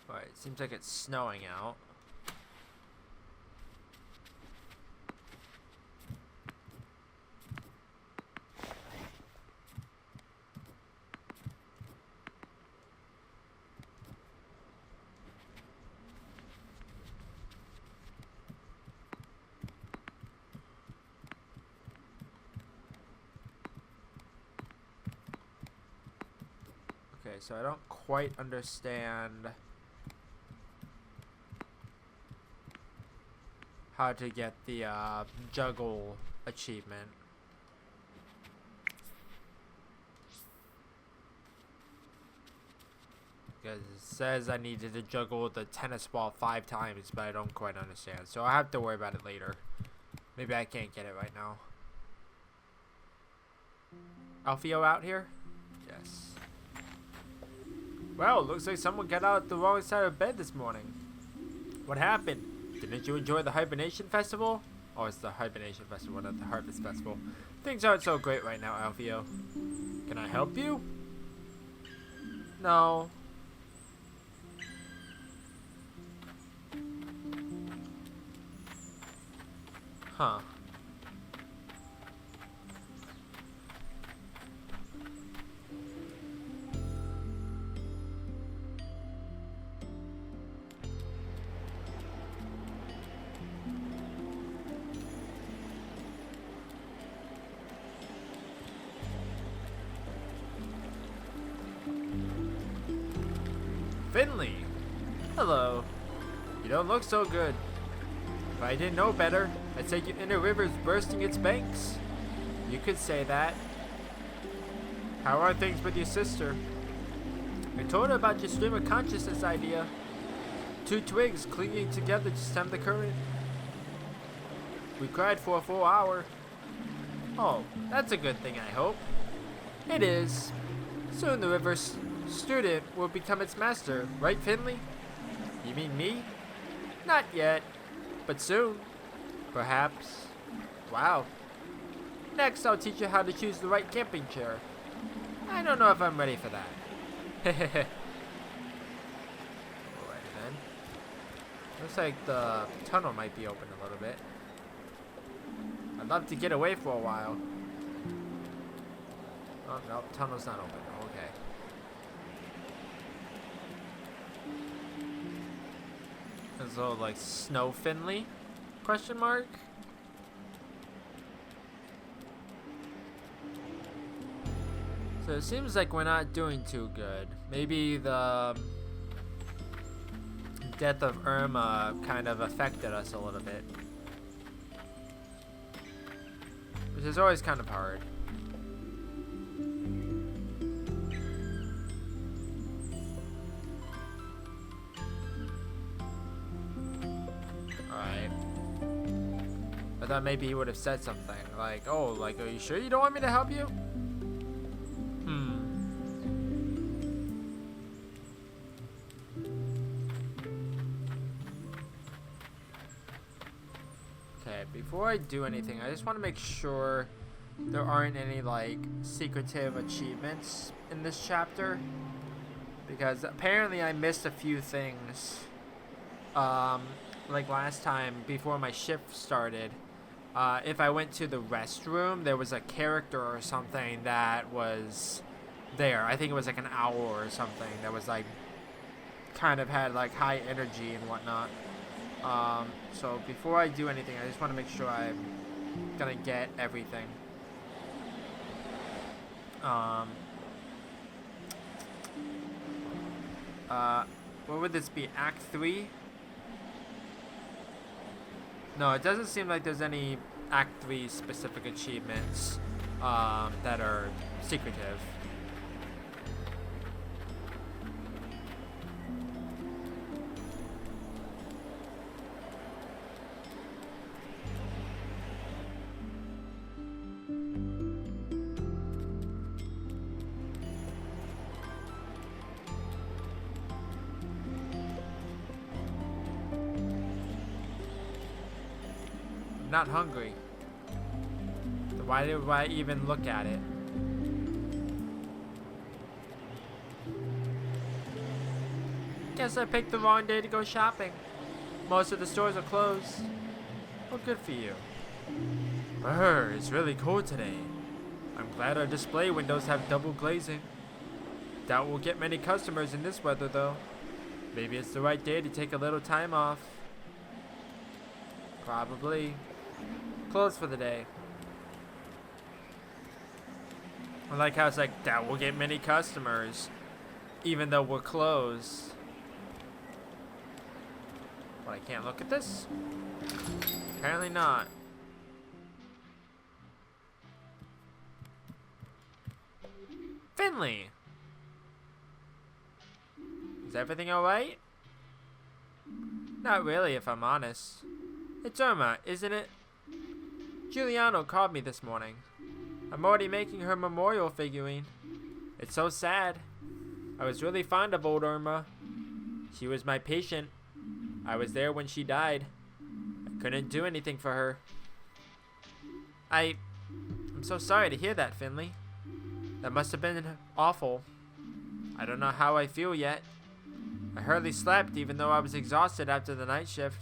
Alright, seems like it's snowing out. Okay, so I don't quite understand how to get the juggle achievement. Because it says I needed to juggle the tennis ball 5 times, but I don't quite understand. So I'll have to worry about it later. Maybe I can't get it right now. Alfio out here? Yes. Well, looks like someone got out the wrong side of bed this morning. What happened? Didn't you enjoy the Hibernation Festival? Oh, it's the Hibernation Festival, not the Harvest Festival. Things aren't so great right now, Alfio. Can I help you? No. Huh. Finley! Hello. You don't look so good. If I didn't know better, I'd say your inner river's bursting its banks. You could say that. How are things with your sister? I told her about your stream of consciousness idea. 2 twigs clinging together to stem the current. We cried for a full hour. Oh, that's a good thing, I hope. It is. Soon the river's student will become its master, right, Finley? You mean me? Not yet, but soon. Perhaps. Wow. Next, I'll teach you how to choose the right camping chair. I don't know if I'm ready for that. Alrighty then. Looks like the tunnel might be open a little bit. I'd love to get away for a while. Oh, no, tunnel's not open. Okay. There's a little, like, snow Finley? Question mark? So it seems like we're not doing too good. Maybe the death of Irma kind of affected us a little bit. Which is always kind of hard. Alright. I thought maybe he would have said something. Like, oh, like, are you sure you don't want me to help you? Okay, before I do anything, I just want to make sure there aren't any, like, secretive achievements in this chapter. Because apparently I missed a few things. Like last time, before my shift started, if I went to the restroom, there was a character or something that was there. I think it was like an owl or something that was like, kind of had like high energy and whatnot. So before I do anything, I just want to make sure I'm gonna get everything. What would this be? Act 3? No, it doesn't seem like there's any Act 3 specific achievements that are secretive. Not hungry. Why do I even look at it? Guess I picked the wrong day to go shopping. Most of the stores are closed. Well, good for you. Brr, it's really cold today. I'm glad our display windows have double glazing. Doubt we'll get many customers in this weather though. Maybe it's the right day to take a little time off. Probably. Closed for the day. I like how it's like, doubt we'll get many customers, even though we're closed. But I can't look at this? Apparently not. Finley! Is everything alright? Not really, if I'm honest. It's Irma, isn't it? Giuliano called me this morning. I'm already making her memorial figurine. It's so sad. I was really fond of old Irma. She was my patient. I was there when she died. I couldn't do anything for her. I'm so sorry to hear that, Finley. That must have been awful. I don't know how I feel yet. I hardly slept even though I was exhausted after the night shift.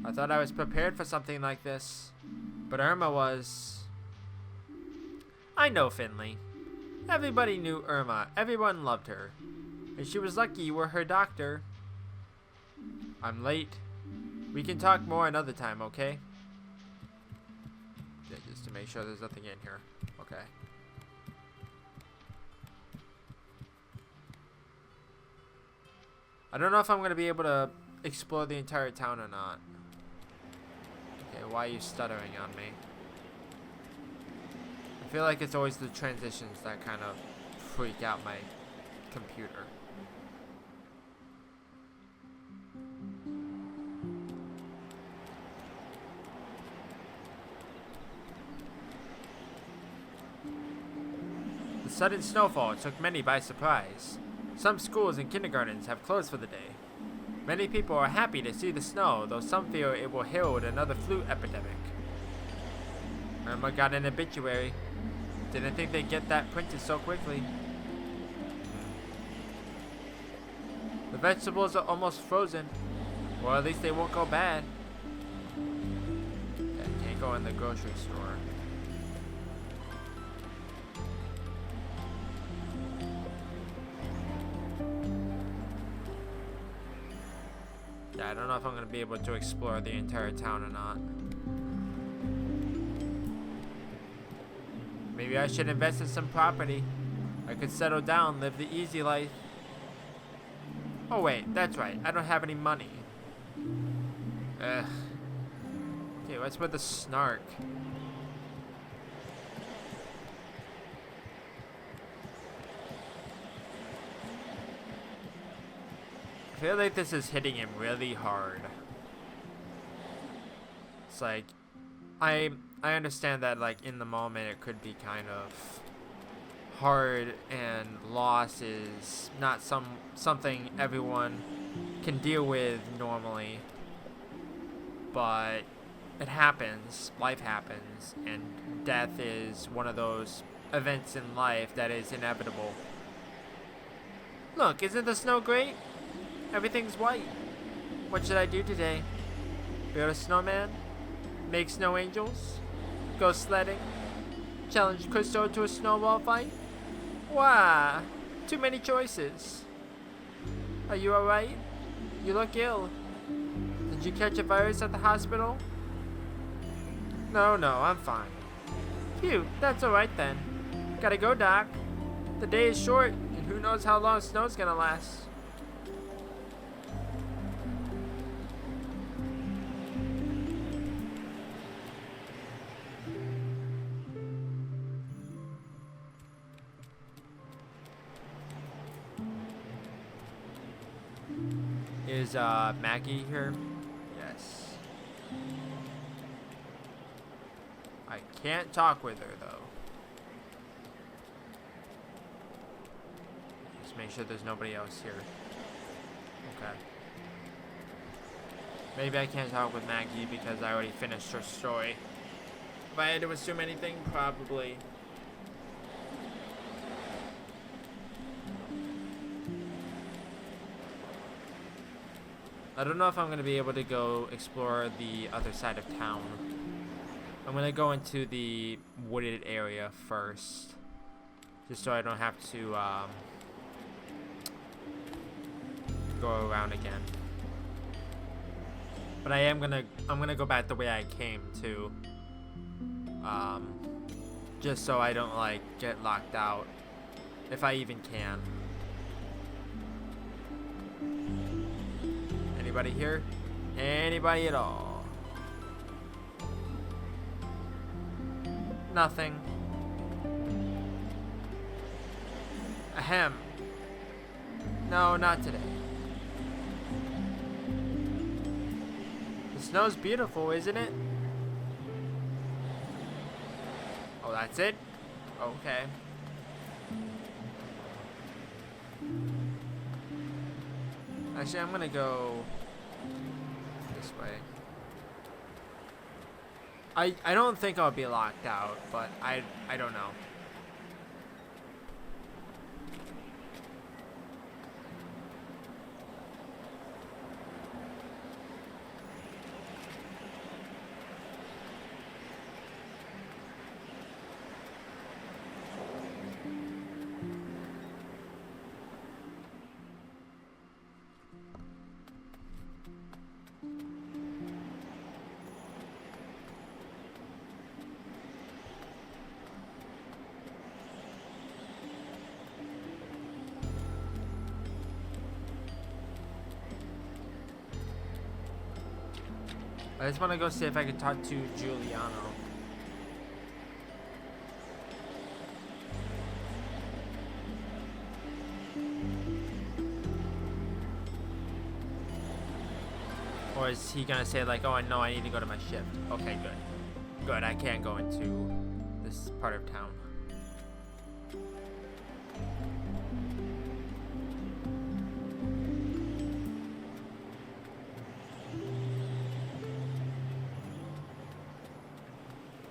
I thought I was prepared for something like this. But Irma was... I know, Finley. Everybody knew Irma. Everyone loved her. And she was lucky you were her doctor. I'm late. We can talk more another time, okay? Yeah, just to make sure there's nothing in here. Okay. I don't know if I'm going to be able to explore the entire town or not. Okay, why are you stuttering on me? I feel like it's always the transitions that kind of freak out my computer. The sudden snowfall took many by surprise. Some schools and kindergartens have closed for the day. Many people are happy to see the snow, though some fear it will herald another flu epidemic. Irma got an obituary. Didn't think they'd get that printed so quickly. The vegetables are almost frozen. Or at least they won't go bad. Yeah, can't go in the grocery store. Yeah, I don't know if I'm going to be able to explore the entire town or not. Maybe I should invest in some property. I could settle down, live the easy life. Oh wait, that's right. I don't have any money. Ugh. Okay, what's with the snark? I feel like this is hitting him really hard. It's like, I understand that, like, in the moment it could be kind of hard, and loss is not something everyone can deal with normally. But it happens, life happens, and death is one of those events in life that is inevitable. Look, isn't the snow great? Everything's white. What should I do today? Build a snowman? Make snow angels? Go sledding? Challenge Crystal to a snowball fight? Why? Too many choices. Are you alright? You look ill. Did you catch a virus at the hospital? No, I'm fine. Phew, that's alright then. Gotta go, Doc. The day is short, and who knows how long snow's gonna last. Is Maggie here? Yes. I can't talk with her though. Just make sure there's nobody else here. Okay. Maybe I can't talk with Maggie because I already finished her story. If I had to assume anything, probably. I don't know if I'm going to be able to go explore the other side of town. I'm going to go into the wooded area first. Just so I don't have to go around again. But I'm gonna go back the way I came too. Just so I don't like get locked out. If I even can. Anybody here? Anybody at all? Nothing. Ahem. No, not today. The snow's beautiful, isn't it? Oh, that's it? Okay. Actually, I'm gonna go this way. I don't think I'll be locked out, but I don't know. I just want to go see if I can talk to Giuliano. Or is he gonna say like, oh no, I need to go to my shift? Okay, good. Good, I can't go into this part of town.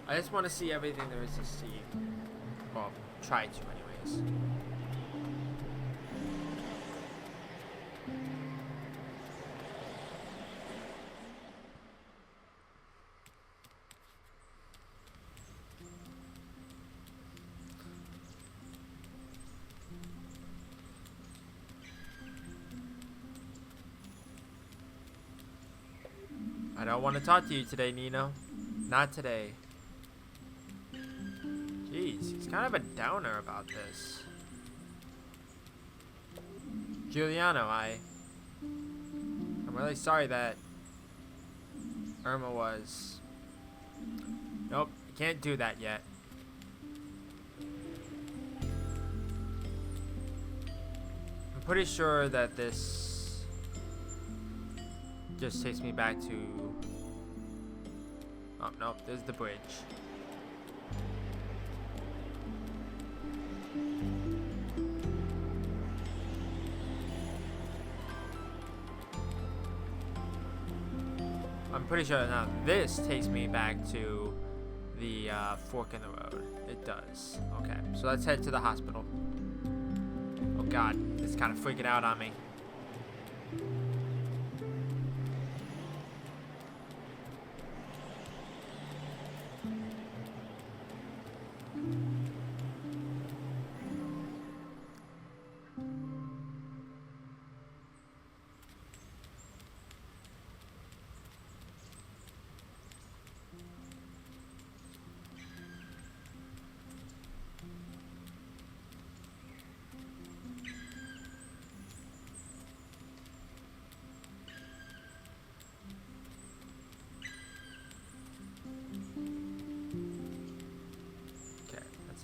I just want to see everything there is to see. Well, try to anyways. I don't want to talk to you today, Nino. Not today. Jeez, he's kind of a downer about this. Giuliano, I'm really sorry that Irma was... Nope, you can't do that yet. I'm pretty sure that this just takes me back to... Oh, nope, there's the bridge. I'm pretty sure now this takes me back to the fork in the road. It does. Okay, so let's head to the hospital. Oh god, it's kind of freaking out on me.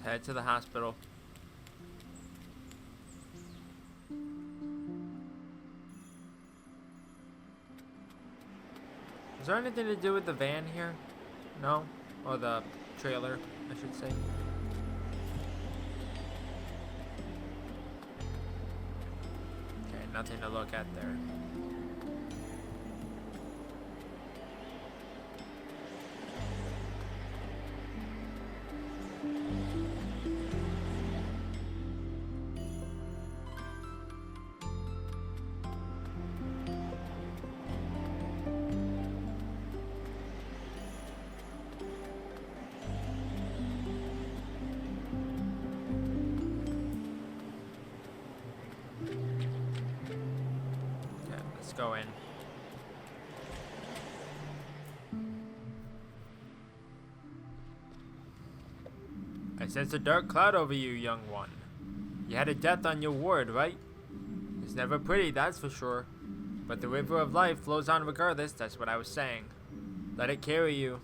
Head to the hospital. Is there anything to do with the van here? No? Or the trailer, I should say. Okay, nothing to look at there. go in. I sense a dark cloud over you, young one. You had a death on your ward, right? It's never pretty, that's for sure. But the river of life flows on regardless, that's what I was saying. Let it carry you.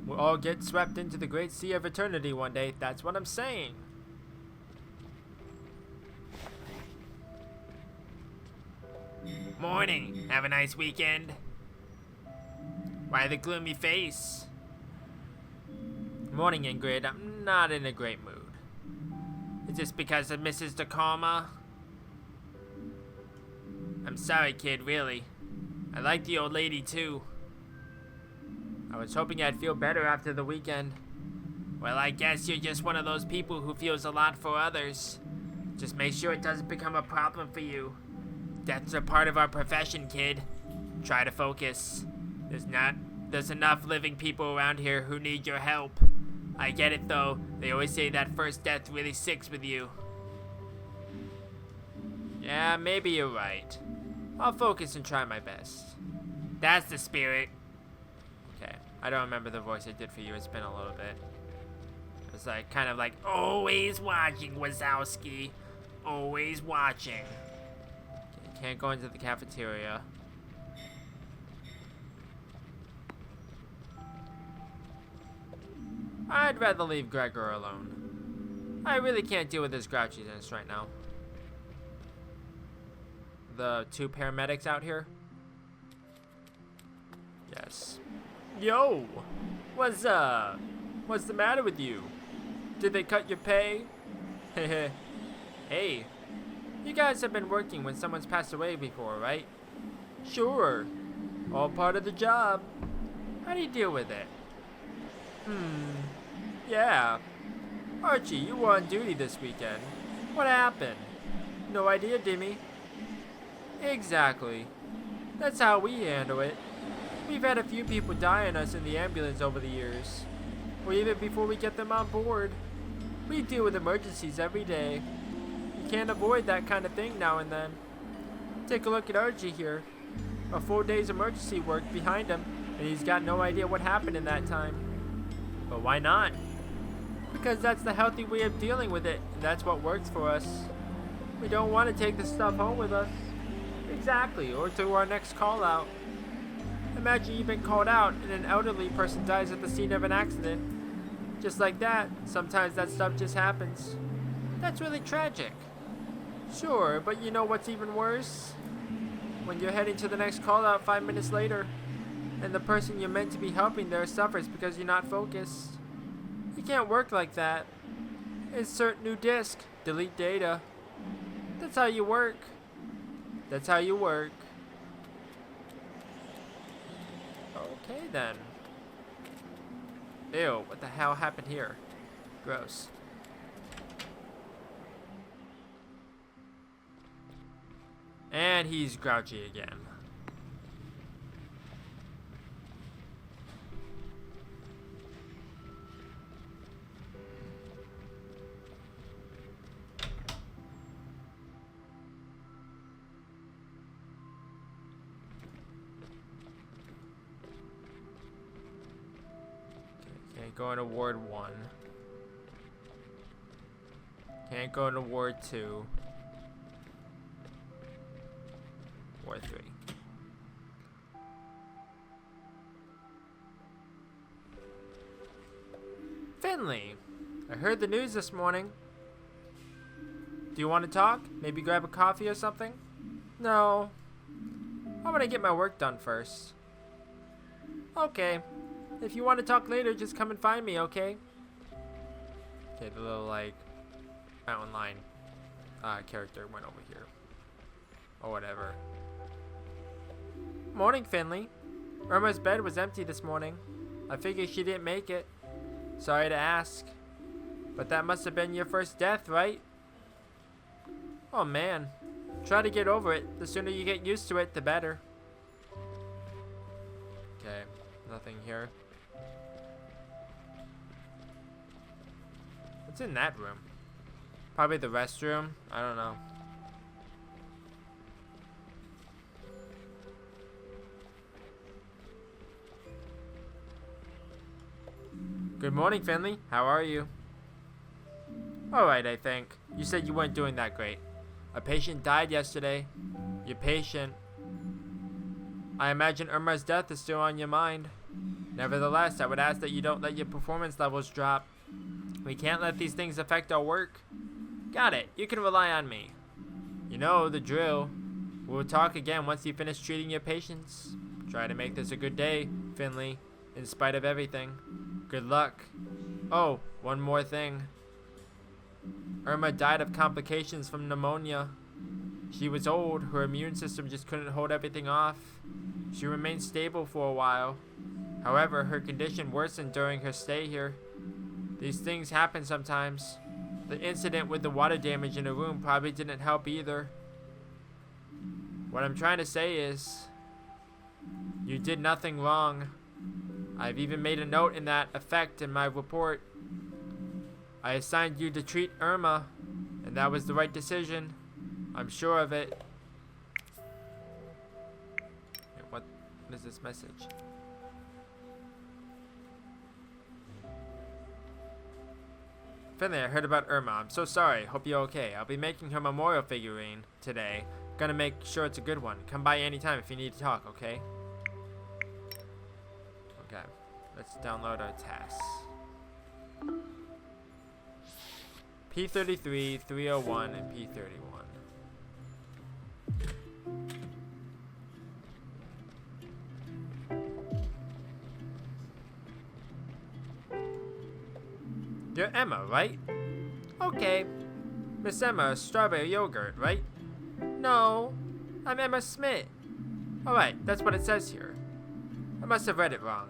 We'll all get swept into the great sea of eternity one day, that's what I'm saying. Morning. Have a nice weekend. Why the gloomy face? Morning, Ingrid. I'm not in a great mood. Is this because of Mrs. Tacoma? I'm sorry, kid, really. I like the old lady, too. I was hoping I'd feel better after the weekend. Well, I guess you're just one of those people who feels a lot for others. Just make sure it doesn't become a problem for you. Death's a part of our profession, kid. Try to focus. There's enough living people around here who need your help. I get it, though. They always say that first death really sticks with you. Yeah, maybe you're right. I'll focus and try my best. That's the spirit. Okay, I don't remember the voice I did for you. It's been a little bit. It was like, kind of like, always watching, Wazowski. Always watching. Okay, can't go into the cafeteria. I'd rather leave Gregor alone. I really can't deal with his grouchiness right now. The two paramedics out here? Yes. Yo! What's the matter with you? Did they cut your pay? Hehe. Hey, you guys have been working when someone's passed away before, right? Sure. All part of the job. How do you deal with it? Yeah. Archie, you were on duty this weekend. What happened? No idea, Dimmy. Exactly. That's how we handle it. We've had a few people die on us in the ambulance over the years. Or even before we get them on board. We deal with emergencies every day. You can't avoid that kind of thing now and then. Take a look at Archie here. A full day's emergency work behind him, and he's got no idea what happened in that time. But why not? Because that's the healthy way of dealing with it, and that's what works for us. We don't want to take the stuff home with us. Exactly, or to our next call out. Imagine you've been called out and an elderly person dies at the scene of an accident. Just like that, sometimes that stuff just happens. That's really tragic. Sure, but you know what's even worse? When you're heading to the next call out 5 minutes later, and the person you're meant to be helping there suffers because you're not focused. You can't work like that. Insert new disk, delete data. That's how you work. That's how you work. Okay then. Ew, what the hell happened here? Gross. And he's grouchy again. Can't go into Ward 1. Can't go into Ward 2. Ward 3. Finley! I heard the news this morning. Do you want to talk? Maybe grab a coffee or something? No. I want to get my work done first. Okay. If you want to talk later, just come and find me, okay? Okay, the little, like, mountain lion character went over here. Or whatever. Morning, Finley. Irma's bed was empty this morning. I figured she didn't make it. Sorry to ask. But that must have been your first death, right? Oh, man. Try to get over it. The sooner you get used to it, the better. Okay, nothing here. What's in that room? Probably the restroom. I don't know. Good morning, Finley. How are you? Alright, I think. You said you weren't doing that great. A patient died yesterday. Your patient. I imagine Irma's death is still on your mind. Nevertheless, I would ask that you don't let your performance levels drop. We can't let these things affect our work. Got it. You can rely on me. You know the drill. We'll talk again once you finish treating your patients. Try to make this a good day, Finley, in spite of everything. Good luck. Oh, one more thing. Irma died of complications from pneumonia. She was old. Her immune system just couldn't hold everything off. She remained stable for a while. However, her condition worsened during her stay here. These things happen sometimes. The incident with the water damage in the room probably didn't help either. What I'm trying to say is, you did nothing wrong. I've even made a note in that effect in my report. I assigned you to treat Irma, and that was the right decision. I'm sure of it. What is this message? Finley, I heard about Irma. I'm so sorry. Hope you're okay. I'll be making her memorial figurine today. Gonna make sure it's a good one. Come by anytime if you need to talk, okay? Okay. Let's download our tasks. P33, 301, and P31. You're Emma, right? Okay. Miss Emma, strawberry yogurt, right? No, I'm Emma Smith. Alright, that's what it says here. I must have read it wrong.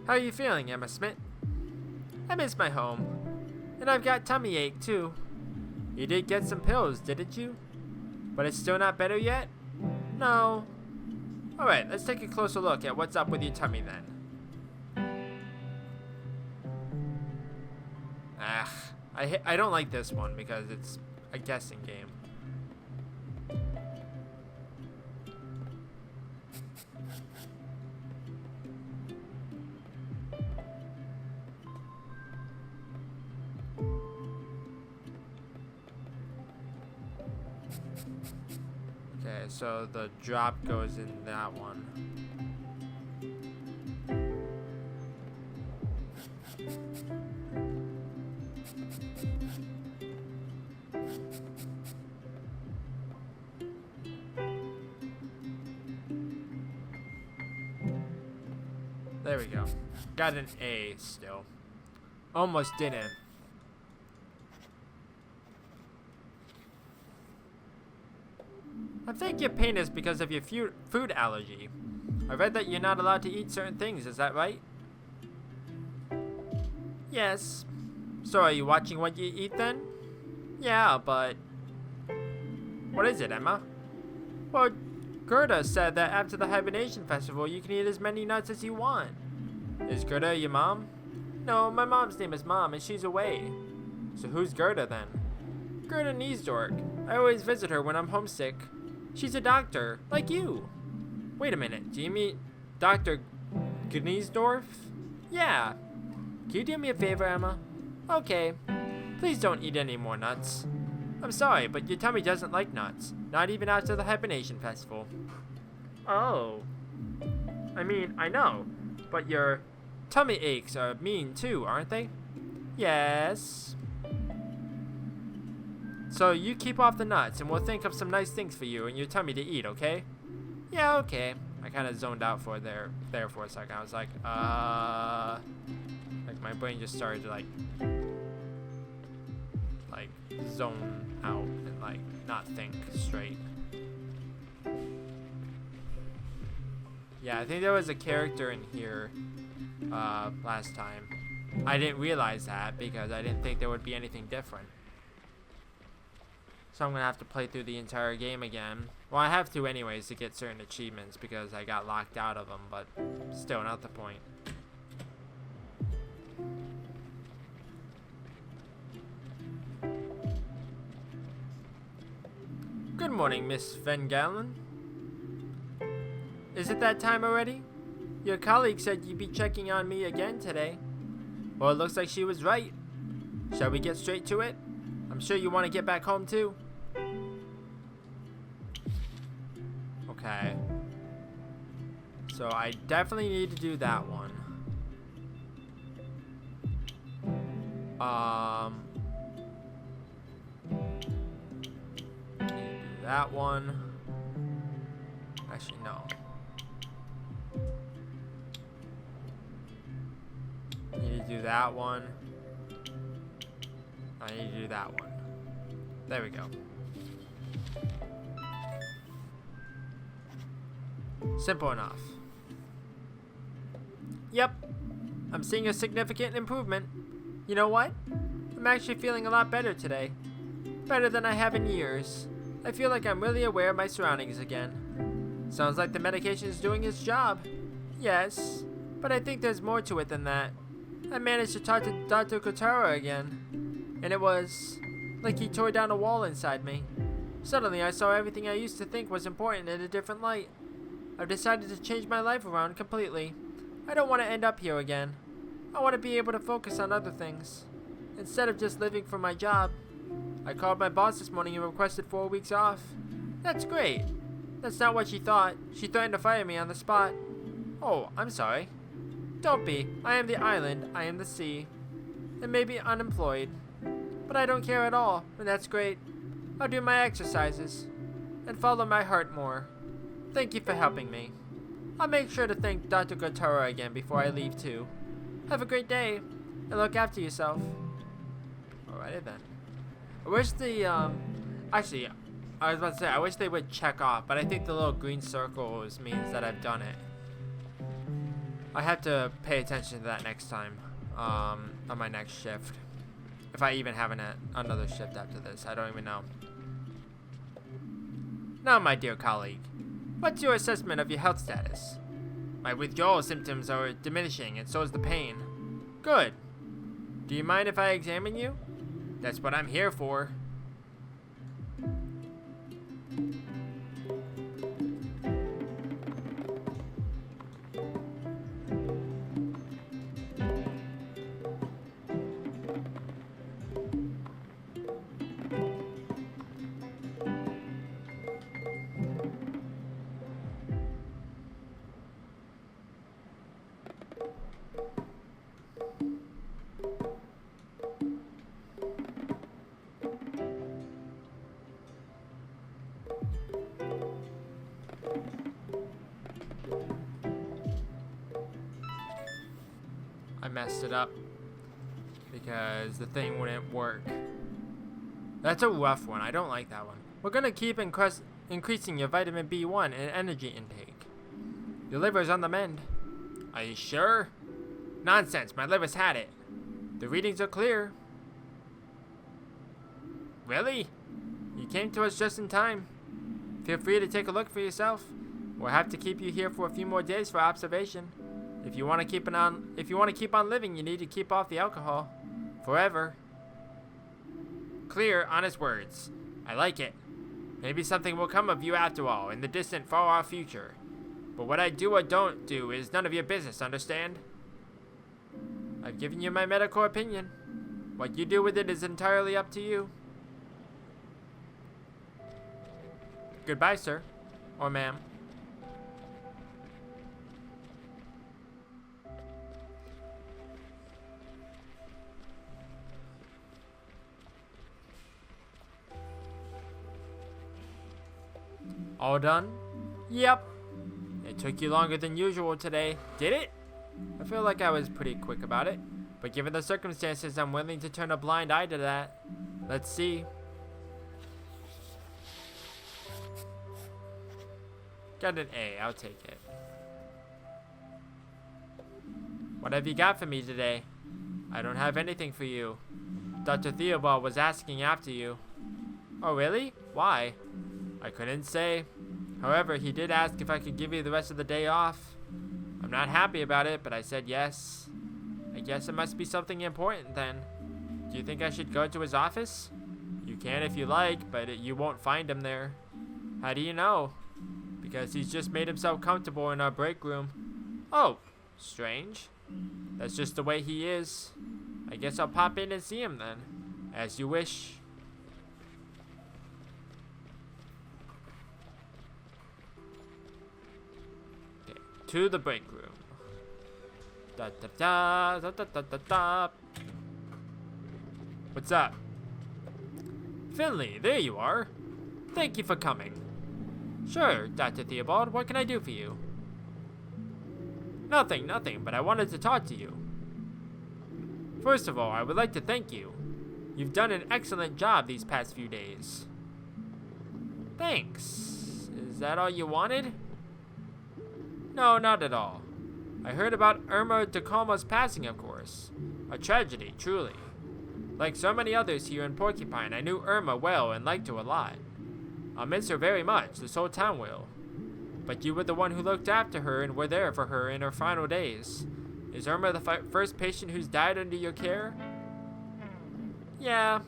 How are you feeling, Emma Smith? I miss my home. And I've got tummy ache, too. You did get some pills, didn't you? But it's still not better yet? No. Alright, let's take a closer look at what's up with your tummy then. I don't like this one because it's a guessing game. Okay, so the drop goes in that one. There we go. Got an A still. Almost didn't. I think your pain is because of your food allergy. I read that you're not allowed to eat certain things, is that right? Yes. So are you watching what you eat then? Yeah, but... What is it, Emma? Well, Gerda said that after the hibernation festival, you can eat as many nuts as you want. Is Gerda your mom? No, my mom's name is Mom, and she's away. So who's Gerda then? Gerda Niesdork. I always visit her when I'm homesick. She's a doctor, like you. Wait a minute, do you mean Dr. Gniesdorf? Yeah. Can you do me a favor, Emma? Okay. Please don't eat any more nuts. I'm sorry, but your tummy doesn't like nuts. Not even after the hibernation festival. Oh. I mean, I know. But your tummy aches are mean too, aren't they? Yes. So you keep off the nuts and we'll think of some nice things for you and your tummy to eat, okay? Yeah, okay. I kind of zoned out for there for a second. I was like, like my brain just started to like zone out and like not think straight. Yeah, I think there was a character in here last time. I didn't realize that because I didn't think there would be anything different. So I'm gonna have to play through the entire game again. Well, I have to anyways to get certain achievements because I got locked out of them, but still not the point. Good morning, Miss Van Galen. Is it that time already? Your colleague said you'd be checking on me again today. Well, it looks like she was right. Shall we get straight to it? I'm sure you want to get back home too. Okay. So I definitely need to do that one. Need to do that one. Actually, no. Need to do that one. I need to do that one. There we go. Simple enough. Yep. I'm seeing a significant improvement. You know what? I'm actually feeling a lot better today. Better than I have in years. I feel like I'm really aware of my surroundings again. Sounds like the medication is doing its job. Yes, but I think there's more to it than that. I managed to talk to Dr. Kotaro again, and it was like he tore down a wall inside me. Suddenly I saw everything I used to think was important in a different light. I've decided to change my life around completely. I don't want to end up here again. I want to be able to focus on other things, instead of just living for my job. I called my boss this morning and requested 4 weeks off. That's great. That's not what she thought. She threatened to fire me on the spot. Oh, I'm sorry. Don't be. I am the island. I am the sea. And maybe unemployed. But I don't care at all, and that's great. I'll do my exercises and follow my heart more. Thank you for helping me. I'll make sure to thank Dr. Kotaro again before I leave too. Have a great day, and look after yourself. Alrighty then. I wish the, actually, I was about to say, I wish they would check off, but I think the little green circles means that I've done it. I have to pay attention to that next time, on my next shift. If I even have another shift after this, I don't even know. Now, my dear colleague, what's your assessment of your health status? My withdrawal symptoms are diminishing, and so is the pain. Good. Do you mind if I examine you? That's what I'm here for. I messed it up because the thing wouldn't work. That's a rough one. I don't like that one. We're gonna keep increasing your vitamin B1 and energy intake. Your liver's on the mend. Are you sure? Nonsense. My liver's had it. The readings are clear. Really? You came to us just in time. Feel free to take a look for yourself. We'll have to keep you here for a few more days for observation. If you want to keep on living, you need to keep off the alcohol. Forever. Clear, honest words. I like it. Maybe something will come of you after all, in the distant, far-off future. But what I do or don't do is none of your business, understand? I've given you my medical opinion. What you do with it is entirely up to you. Goodbye, sir. Or ma'am. All done? Yep. It took you longer than usual today. Did it? I feel like I was pretty quick about it. But given the circumstances, I'm willing to turn a blind eye to that. Let's see. Got an A. I'll take it. What have you got for me today? I don't have anything for you. Dr. Theobald was asking after you. Oh, really? Why? I couldn't say. However, he did ask if I could give you the rest of the day off. I'm not happy about it, but I said yes. I guess it must be something important then. Do you think I should go to his office? You can if you like, but you won't find him there. How do you know? Because he's just made himself comfortable in our break room. Oh, strange. That's just the way he is. I guess I'll pop in and see him then. As you wish. Okay, to the break room. Da da da da da da da da. What's up? Finley, there you are. Thank you for coming. Sure, Dr. Theobald, what can I do for you? Nothing, but I wanted to talk to you. First of all, I would like to thank you. You've done an excellent job these past few days. Thanks. Is that all you wanted? No, not at all. I heard about Irma Tacoma's passing, of course. A tragedy, truly. Like so many others here in Porcupine, I knew Irma well and liked her a lot. I'll miss her very much, this whole town will. But you were the one who looked after her and were there for her in her final days. Is Irma the first patient who's died under your care? Yeah.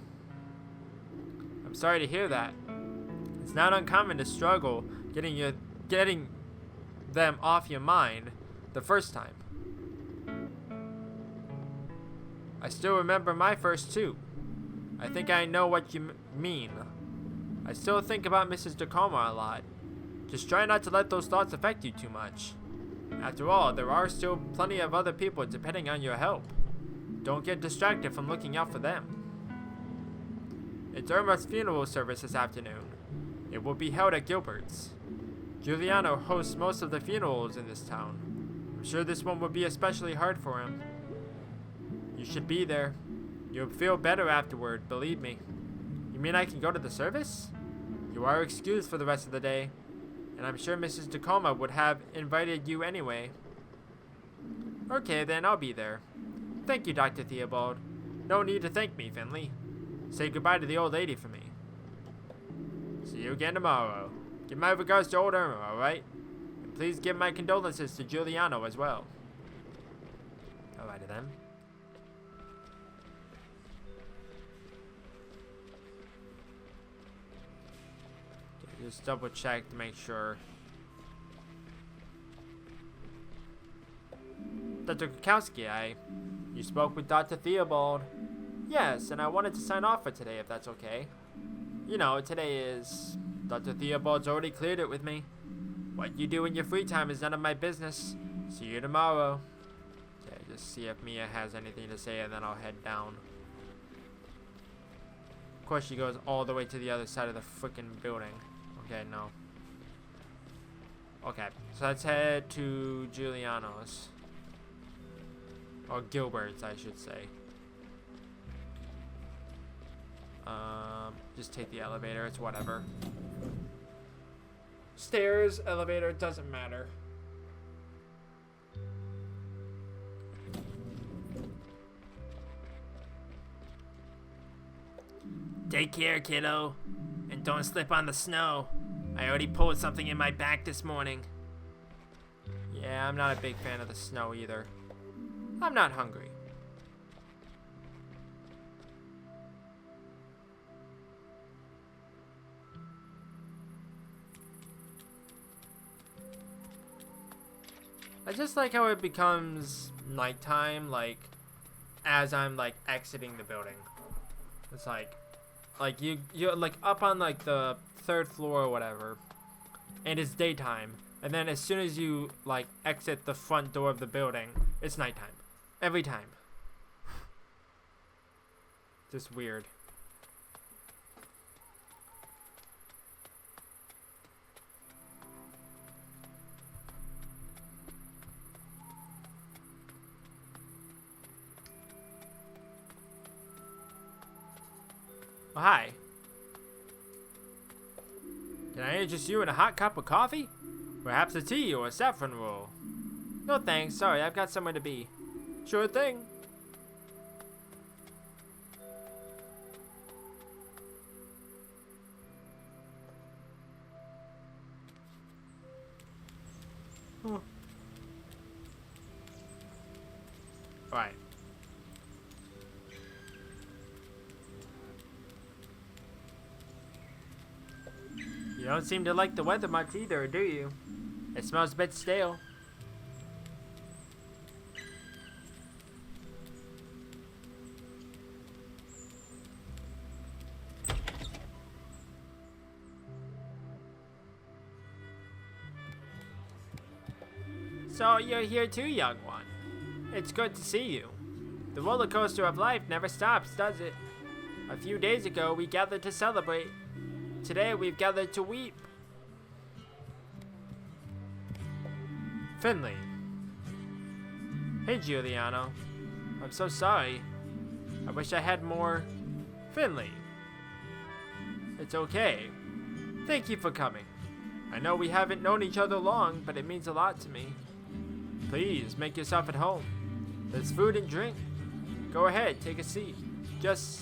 I'm sorry to hear that. It's not uncommon to struggle getting them off your mind the first time. I still remember my first two. I think I know what you mean. I still think about Mrs. Tacoma a lot. Just try not to let those thoughts affect you too much. After all, there are still plenty of other people depending on your help. Don't get distracted from looking out for them. It's Irma's funeral service this afternoon. It will be held at Gilbert's. Giuliano hosts most of the funerals in this town. I'm sure this one will be especially hard for him. You should be there. You'll feel better afterward, believe me. You mean I can go to the service? You are excused for the rest of the day, and I'm sure Mrs. Tacoma would have invited you anyway. Okay, then I'll be there. Thank you, Dr. Theobald. No need to thank me, Finley. Say goodbye to the old lady for me. See you again tomorrow. Give my regards to old Irma, alright? And please give my condolences to Giuliano as well. Alrighty then. Okay, just double check to make sure. Dr. Kukowski, you spoke with Dr. Theobald. Yes, and I wanted to sign off for today if that's okay. You know, today is... Dr. Theobald's already cleared it with me. What you do in your free time is none of my business. See you tomorrow. Okay, just see if Mia has anything to say and then I'll head down. Of course she goes all the way to the other side of the freaking building. Okay, no. Okay, so let's head to Giuliano's. Or Gilbert's, I should say. Just take the elevator, it's whatever. Stairs, elevator, doesn't matter. Take care, kiddo. And don't slip on the snow. I already pulled something in my back this morning. Yeah, I'm not a big fan of the snow either. I'm not hungry. I just like how it becomes nighttime, like, as I'm, like, exiting the building. It's like you're, like, up on, like, the 3rd floor or whatever, and it's daytime, and then as soon as you, like, exit the front door of the building, it's nighttime. Every time. Just weird. Oh, hi. Can I interest you in a hot cup of coffee? Perhaps a tea or a saffron roll? No thanks, sorry, I've got somewhere to be. Sure thing. Huh. Right. You don't seem to like the weather much either, do you? It smells a bit stale. So you're here too, young one. It's good to see you. The roller coaster of life never stops, does it? A few days ago, we gathered to celebrate. Today, we've gathered to weep. Finley. Hey, Giuliano. I'm so sorry. I wish I had more... Finley. It's okay. Thank you for coming. I know we haven't known each other long, but it means a lot to me. Please, make yourself at home. There's food and drink. Go ahead, take a seat. Just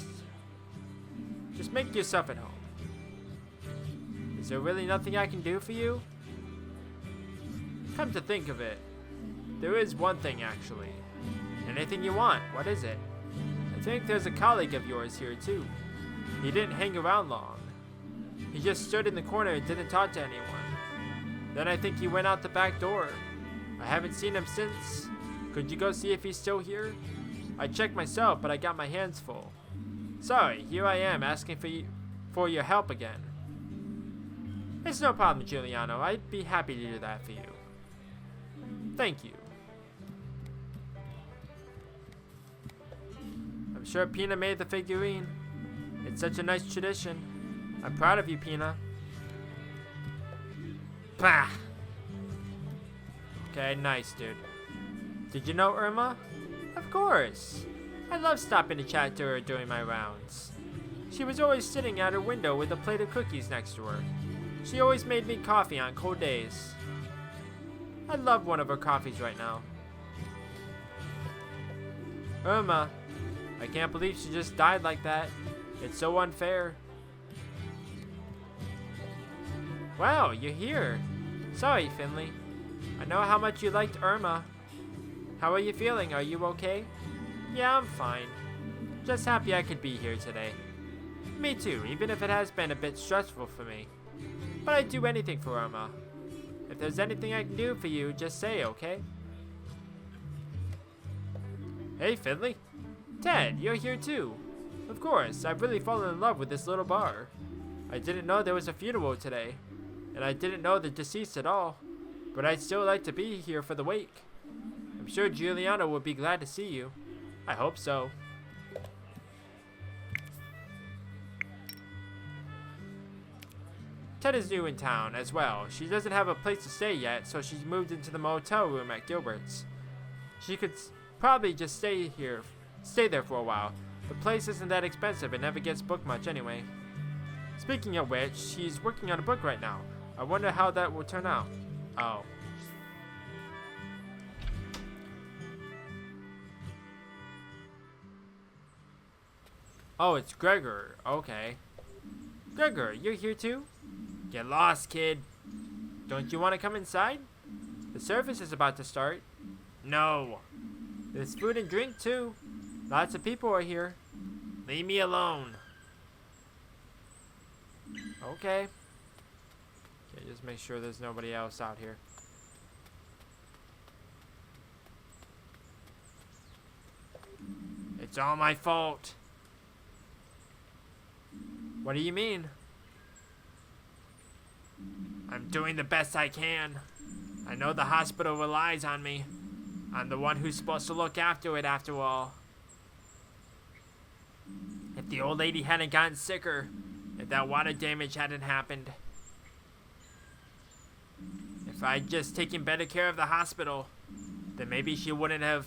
make yourself at home. Is there really nothing I can do for you? Come to think of it, there is one thing actually. Anything you want, what is it? I think there's a colleague of yours here too. He didn't hang around long. He just stood in the corner and didn't talk to anyone. Then I think he went out the back door. I haven't seen him since. Could you go see if he's still here? I checked myself, but I got my hands full. Sorry, here I am asking for your help again. It's no problem, Giuliano. I'd be happy to do that for you. Thank you. I'm sure Pina made the figurine. It's such a nice tradition. I'm proud of you, Pina. Bah! Okay, nice, dude. Did you know Irma? Of course. I love stopping to chat to her during my rounds. She was always sitting at her window with a plate of cookies next to her. She always made me coffee on cold days. I love one of her coffees right now. Irma, I can't believe she just died like that. It's so unfair. Wow, you're here. Sorry, Finley. I know how much you liked Irma. How are you feeling? Are you okay? Yeah, I'm fine. Just happy I could be here today. Me too, even if it has been a bit stressful for me. But I'd do anything for Irma. If there's anything I can do for you, just say, okay? Hey, Finley. Ted, you're here too. Of course, I've really fallen in love with this little bar. I didn't know there was a funeral today. And I didn't know the deceased at all. But I'd still like to be here for the wake. I'm sure Giuliano would be glad to see you. I hope so. Ted is new in town as well. She doesn't have a place to stay yet, so she's moved into the motel room at Gilbert's. She could probably just stay there for a while. The place isn't that expensive and never gets booked much anyway. Speaking of which, she's working on a book right now. I wonder how that will turn out. Oh. Oh, it's Gregor. Okay. Gregor, you're here too? Get lost, kid. Don't you want to come inside? The service is about to start. No. There's food and drink too. Lots of people are here. Leave me alone. Okay. Okay, just make sure there's nobody else out here. It's all my fault. What do you mean? I'm doing the best I can. I know the hospital relies on me. I'm the one who's supposed to look after it after all. If the old lady hadn't gotten sicker, if that water damage hadn't happened, if I'd just taken better care of the hospital, then maybe she wouldn't have.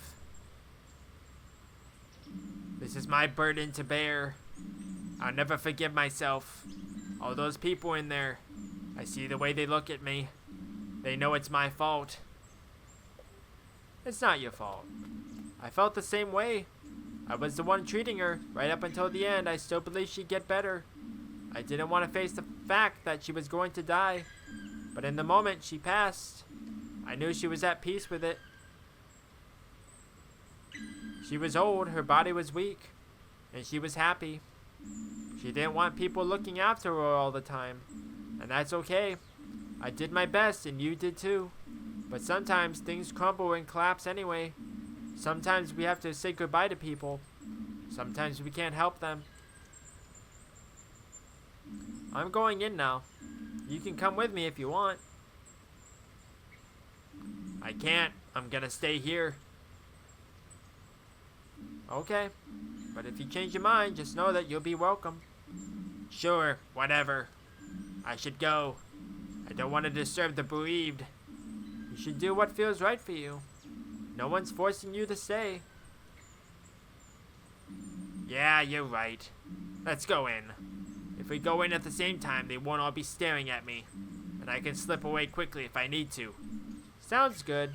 This is my burden to bear. I'll never forgive myself. All those people in there, I see the way they look at me. They know it's my fault. It's not your fault. I felt the same way. I was the one treating her. Right up until the end, I still believed she'd get better. I didn't want to face the fact that she was going to die. But in the moment she passed, I knew she was at peace with it. She was old, her body was weak, and she was happy. She didn't want people looking after her all the time. And that's okay. I did my best and you did too. But sometimes things crumble and collapse anyway. Sometimes we have to say goodbye to people. Sometimes we can't help them. I'm going in now. You can come with me if you want. I can't. I'm gonna stay here. Okay. But if you change your mind, just know that you'll be welcome. Sure, whatever. I should go. I don't want to disturb the bereaved. You should do what feels right for you. No one's forcing you to stay. Yeah, you're right. Let's go in. If we go in at the same time, they won't all be staring at me. And I can slip away quickly if I need to. Sounds good.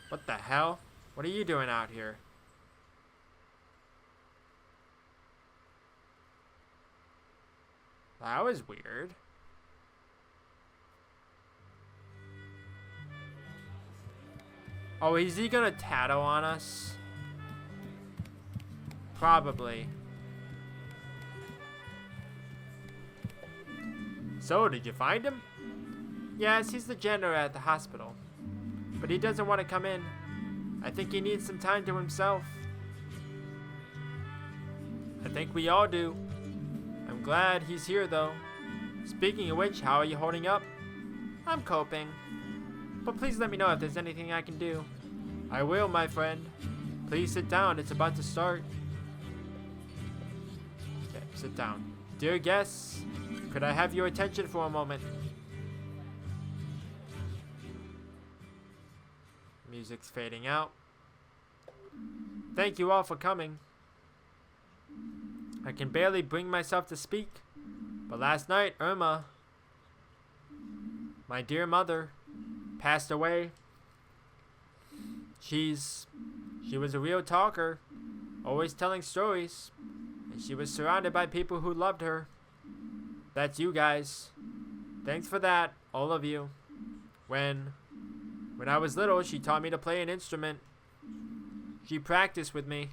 What the hell? What are you doing out here? That was weird. Oh, is he gonna tattle on us? Probably. So, did you find him? Yes, he's the janitor at the hospital. But he doesn't want to come in. I think he needs some time to himself. I think we all do. I'm glad he's here, though. Speaking of which, how are you holding up? I'm coping. But please let me know if there's anything I can do. I will, my friend. Please sit down. It's about to start. Okay, sit down. Dear guests, could I have your attention for a moment? Music's fading out. Thank you all for coming. I can barely bring myself to speak, but last night, Irma, my dear mother, passed away. She was a real talker, always telling stories, and she was surrounded by people who loved her. That's you guys. Thanks for that, all of you. When I was little, she taught me to play an instrument. She practiced with me,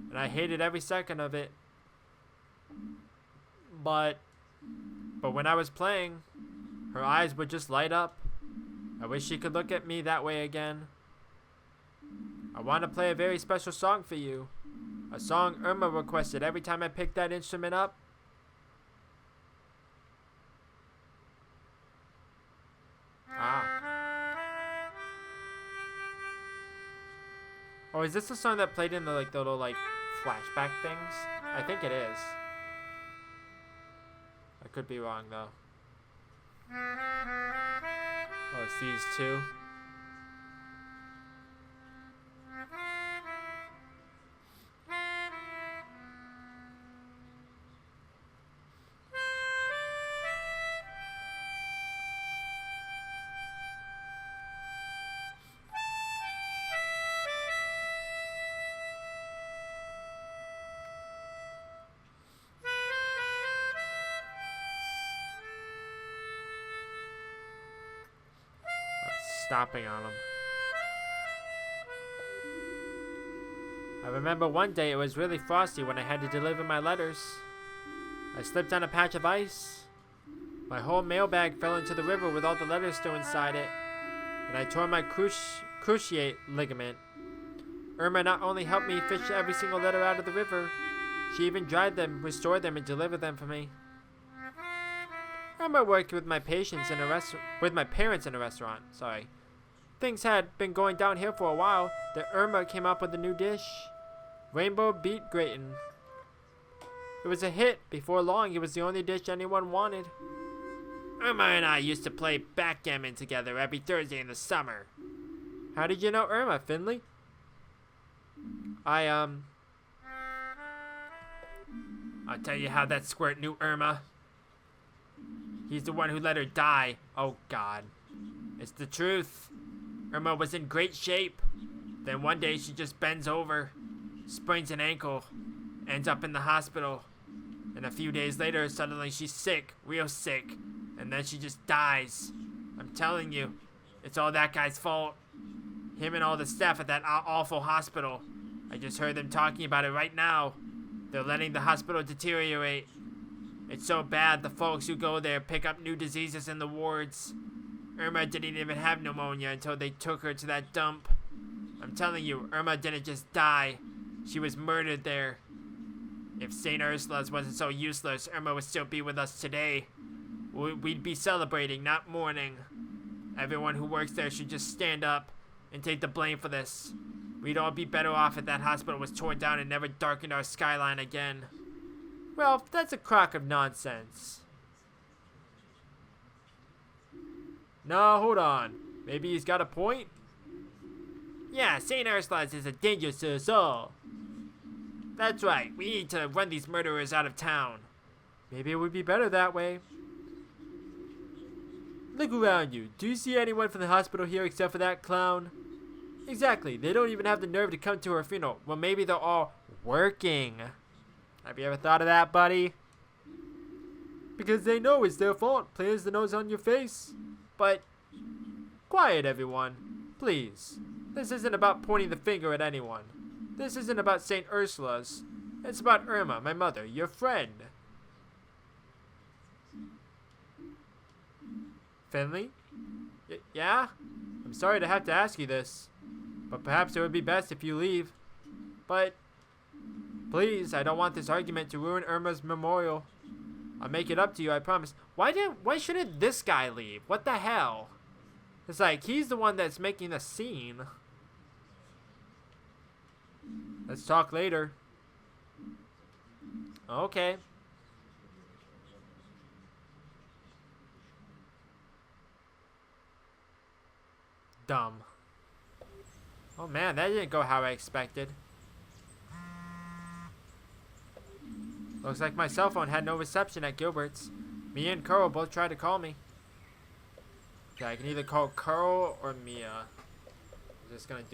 and I hated every second of it. But when I was playing, her eyes would just light up. I wish she could look at me that way again. I want to play a very special song for you. A song Irma requested every time I picked that instrument up. Oh, is this the song that played in the little flashback things? I think it is. I could be wrong though. Oh, it's these two. Stomping on them. I remember one day it was really frosty when I had to deliver my letters. I slipped on a patch of ice. My whole mailbag fell into the river with all the letters still inside it, and I tore my cruciate ligament. Irma not only helped me fish every single letter out of the river, she even dried them, restored them, and delivered them for me. Irma worked with my parents in a restaurant. Sorry. Things had been going downhill for a while. Then Irma came up with a new dish. Rainbow beet gratin. It was a hit. Before long, it was the only dish anyone wanted. Irma and I used to play backgammon together every Thursday in the summer. How did you know Irma, Finley? I'll tell you how that squirt knew Irma. He's the one who let her die. Oh, God. It's the truth. Irma was in great shape. Then one day she just bends over, sprains an ankle, ends up in the hospital. And a few days later, suddenly she's sick, real sick. And then she just dies. I'm telling you, it's all that guy's fault. Him and all the staff at that awful hospital. I just heard them talking about it right now. They're letting the hospital deteriorate. It's so bad the folks who go there pick up new diseases in the wards. Irma didn't even have pneumonia until they took her to that dump. I'm telling you, Irma didn't just die. She was murdered there. If St. Ursula's wasn't so useless, Irma would still be with us today. We'd be celebrating, not mourning. Everyone who works there should just stand up and take the blame for this. We'd all be better off if that hospital was torn down and never darkened our skyline again. Well, that's a crock of nonsense. No, hold on. Maybe he's got a point? Yeah, St. Ursula's is a danger to us all. That's right. We need to run these murderers out of town. Maybe it would be better that way. Look around you. Do you see anyone from the hospital here except for that clown? Exactly. They don't even have the nerve to come to her funeral. Well, maybe they're all working. Have you ever thought of that, buddy? Because they know it's their fault. Players the nose on your face. But, quiet everyone. Please. This isn't about pointing the finger at anyone. This isn't about St. Ursula's. It's about Irma, my mother, your friend. Finley? Yeah? I'm sorry to have to ask you this, but perhaps it would be best if you leave. But, please, I don't want this argument to ruin Irma's memorial. I'll make it up to you, I promise. Why shouldn't this guy leave? What the hell? It's like, he's the one that's making the scene. Let's talk later. Okay. Dumb. Oh man, that didn't go how I expected. Looks like my cell phone had no reception at Gilbert's. Me and Carl both tried to call me. Okay, I can either call Carl or Mia. I'm just gonna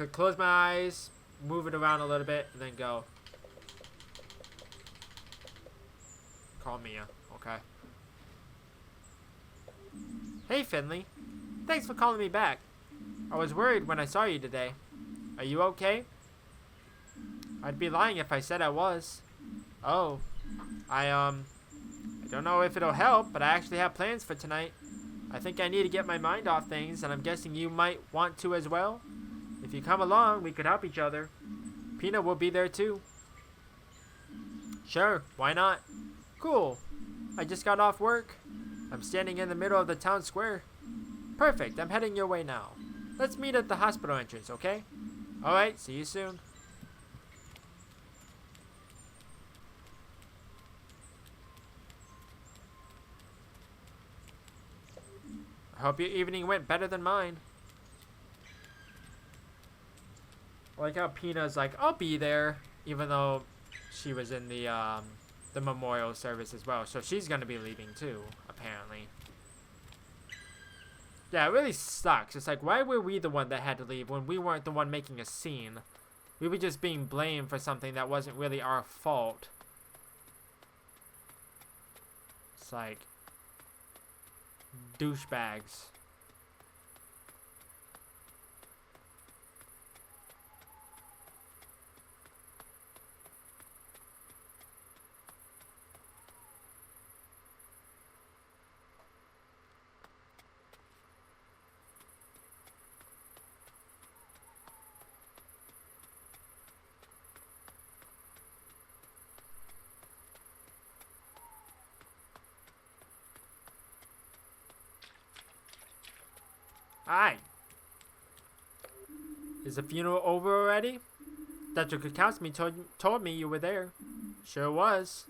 close my eyes, move it around a little bit, and then go. Call Mia, okay. Hey Finley, thanks for calling me back. I was worried when I saw you today. Are you okay? I'd be lying if I said I was. Oh, I don't know if it'll help, but I actually have plans for tonight. I think I need to get my mind off things, and I'm guessing you might want to as well. If you come along, we could help each other. Pina will be there too. Sure, why not? Cool. I just got off work. I'm standing in the middle of the town square. Perfect, I'm heading your way now. Let's meet at the hospital entrance, okay? Alright, see you soon. I hope your evening went better than mine. I like how Pina's like, I'll be there, even though she was in the memorial service as well. So she's gonna be leaving too, apparently. Yeah, it really sucks. It's like, why were we the one that had to leave when we weren't the one making a scene? We were just being blamed for something that wasn't really our fault. It's like, douchebags. Hi. Is the funeral over already? Dr. Kukowski told me you were there. Sure was.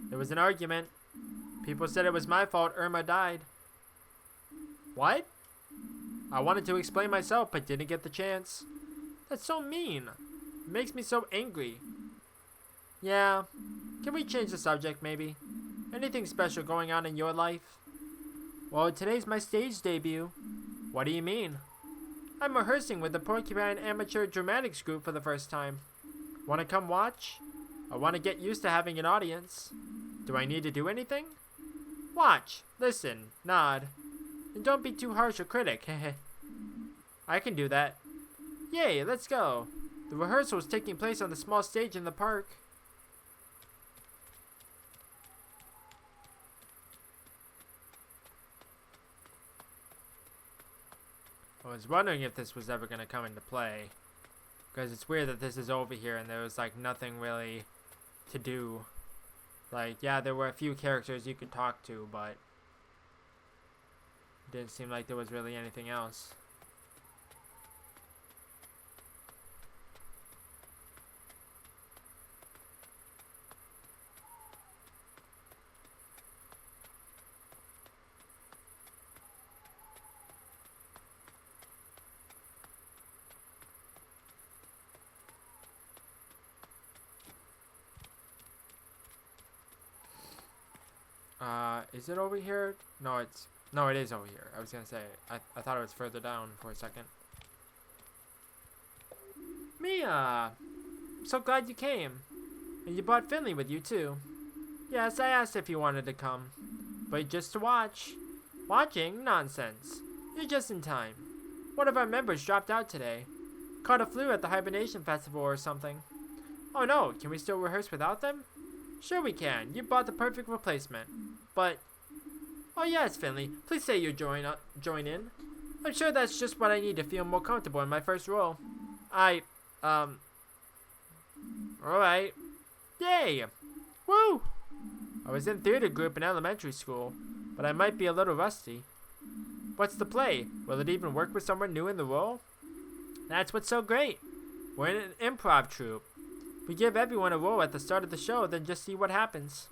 There was an argument. People said it was my fault Irma died. What? I wanted to explain myself, but didn't get the chance. That's so mean. It makes me so angry. Yeah. Can we change the subject, maybe? Anything special going on in your life? Well, today's my stage debut. What do you mean? I'm rehearsing with the Porcupine Amateur Dramatics Group for the first time. Want to come watch? I want to get used to having an audience. Do I need to do anything? Watch, listen, nod. And don't be too harsh a critic, hehe. I can do that. Yay, let's go. The rehearsal is taking place on the small stage in the park. I was wondering if this was ever going to come into play. Because it's weird that this is over here and there was like nothing really to do. Like, yeah, there were a few characters you could talk to, but it didn't seem like there was really anything else. Is it over here? No, it is over here. I was gonna say, I thought it was further down for a second. Mia! I'm so glad you came. And you brought Finley with you, too. Yes, I asked if you wanted to come. But just to watch. Watching? Nonsense. You're just in time. One of our members dropped out today. Caught a flu at the hibernation festival or something. Oh no, can we still rehearse without them? Sure we can. You bought the perfect replacement. But... Oh yes, Finley. Please say you join in. I'm sure that's just what I need to feel more comfortable in my first role. Alright. Yay! Woo! I was in theater group in elementary school, but I might be a little rusty. What's the play? Will it even work with someone new in the role? That's what's so great. We're in an improv troupe. We give everyone a role at the start of the show, then just see what happens.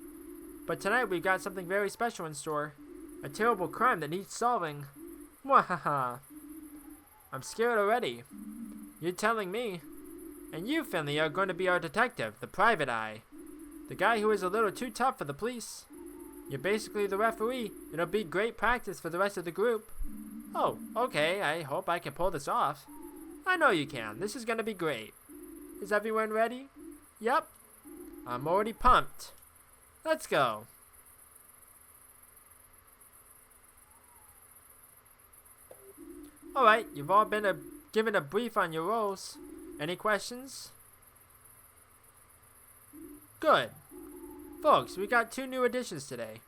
But tonight we've got something very special in store. A terrible crime that needs solving. Mwahaha. I'm scared already. You're telling me. And you, Finley, are going to be our detective, the private eye. The guy who is a little too tough for the police. You're basically the referee. It'll be great practice for the rest of the group. Oh, okay. I hope I can pull this off. I know you can. This is going to be great. Is everyone ready? Yep. I'm already pumped. Let's go. Alright, you've all been given a brief on your roles. Any questions? Good. Folks, we got 2 new additions today.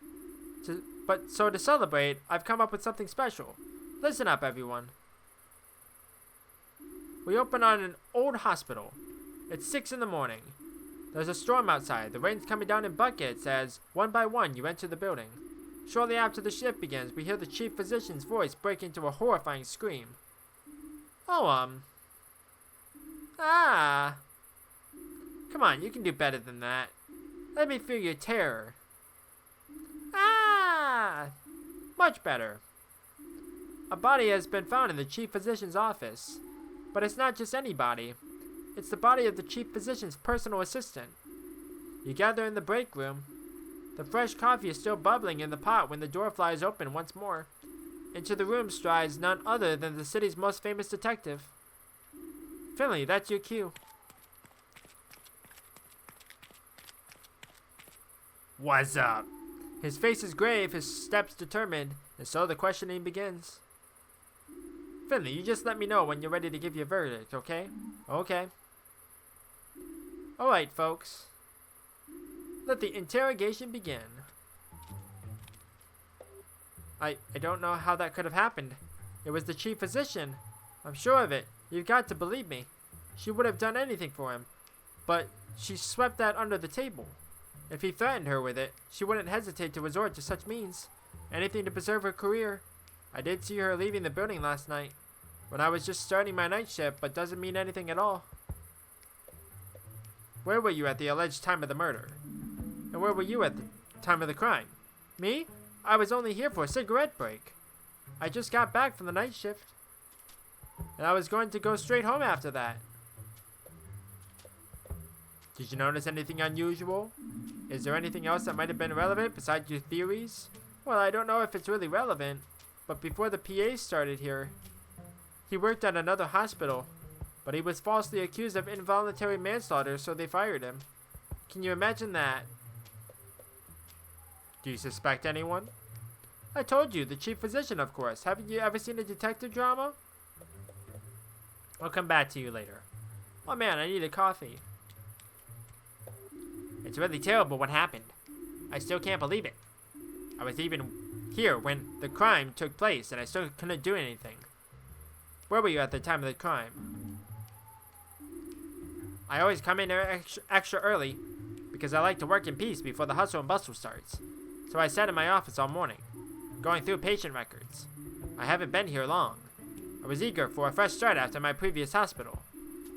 So to celebrate, I've come up with something special. Listen up, everyone. We open on an old hospital. It's 6 in the morning. There's a storm outside. The rain's coming down in buckets as, one by one, you enter the building. Shortly after the shift begins, we hear the chief physician's voice break into a horrifying scream. Oh, Come on, you can do better than that. Let me feel your terror. Much better. A body has been found in the chief physician's office. But it's not just any body. It's the body of the chief physician's personal assistant. You gather in the break room. The fresh coffee is still bubbling in the pot when the door flies open once more. Into the room strides none other than the city's most famous detective. Finley, that's your cue. What's up? His face is grave, his steps determined, and so the questioning begins. Finley, you just let me know when you're ready to give your verdict, okay? Okay. Alright, folks. Let the interrogation begin. I don't know how that could have happened. It was the chief physician. I'm sure of it. You've got to believe me. She would have done anything for him. But she swept that under the table. If he threatened her with it, she wouldn't hesitate to resort to such means. Anything to preserve her career. I did see her leaving the building last night. When I was just starting my night shift, but doesn't mean anything at all. Where were you at the alleged time of the murder? And where were you at the time of the crime? Me? I was only here for a cigarette break. I just got back from the night shift. And I was going to go straight home after that. Did you notice anything unusual? Is there anything else that might have been relevant besides your theories? Well, I don't know if it's really relevant, but before the PA started here, he worked at another hospital, but he was falsely accused of involuntary manslaughter, so they fired him. Can you imagine that? Do you suspect anyone? I told you, the chief physician, of course. Haven't you ever seen a detective drama? I'll come back to you later. Oh man, I need a coffee. It's really terrible what happened. I still can't believe it. I was even here when the crime took place, and I still couldn't do anything. Where were you at the time of the crime? I always come in here extra early because I like to work in peace before the hustle and bustle starts. So I sat in my office all morning, going through patient records. I haven't been here long. I was eager for a fresh start after my previous hospital,